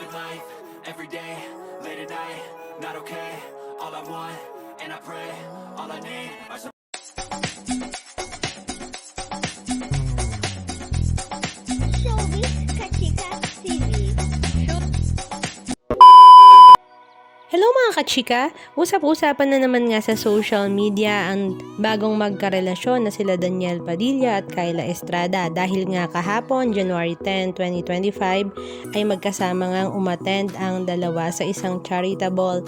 living life, every day, late at night, not okay. All I want, and I pray, all I need are some. Showbiz Kachika TV. Hello mga kachika! Usap-usapan na naman nga sa social media ang bagong magkarelasyon na sila Daniel Padilla at Kyla Estrada dahil nga kahapon, January 10, 2025 ay magkasama ngang umattend ang dalawa sa isang charitable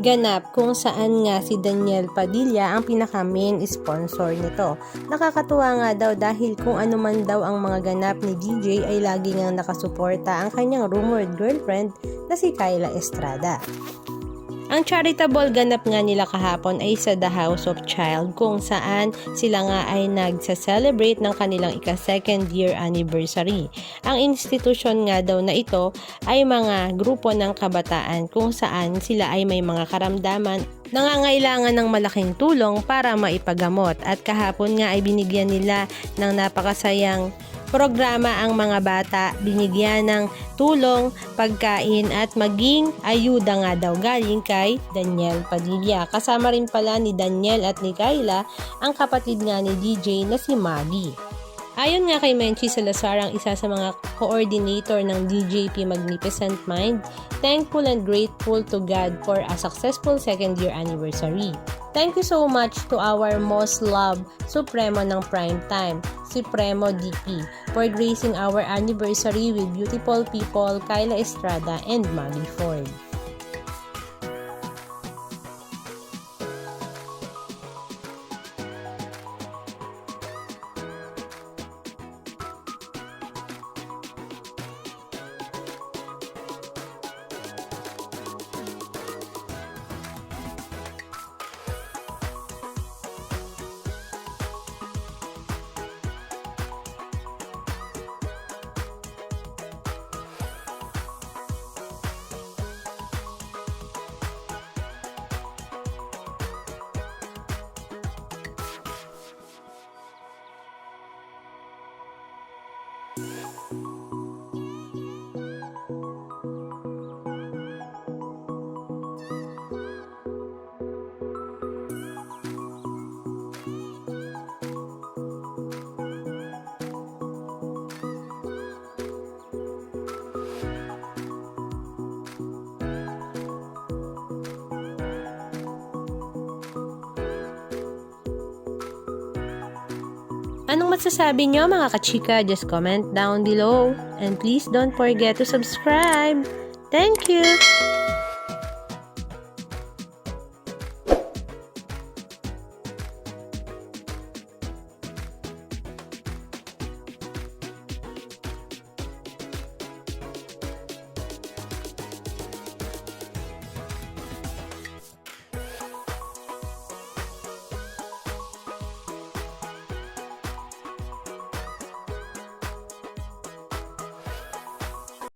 ganap kung saan nga si Daniel Padilla ang pinaka-main sponsor nito. Nakakatuwa nga daw dahil kung ano man daw ang mga ganap ni DJ ay lagi ngang nakasuporta ang kanyang rumored girlfriend na si Kyla Estrada. Ang charitable ganap nga nila kahapon ay sa The House of Child kung saan sila nga ay nagsa-celebrate ng kanilang ika-second year anniversary. Ang institusyon nga daw na ito ay mga grupo ng kabataan kung saan sila ay may mga karamdaman nangangailangan ng malaking tulong para maipagamot at kahapon nga ay binigyan nila ng napakasayang programa ang mga bata, binigyan ng tulong, pagkain at maging ayuda nga daw galing kay Daniel Padilla. Kasama rin pala ni Daniel at ni Kyla ang kapatid nga ni DJ na si Maggie. Ayon nga kay Menchi Salazar, ang isa sa mga coordinator ng DJP Magnificent Mind, thankful and grateful to God for a successful second year anniversary. Thank you so much to our most loved Supremo ng Primetime, si Premo DP, for gracing our anniversary with beautiful people Kyla Estrada and Maggie Ford. Anong masasabi nyo mga kachika? Just comment down below. And please don't forget to subscribe. Thank you!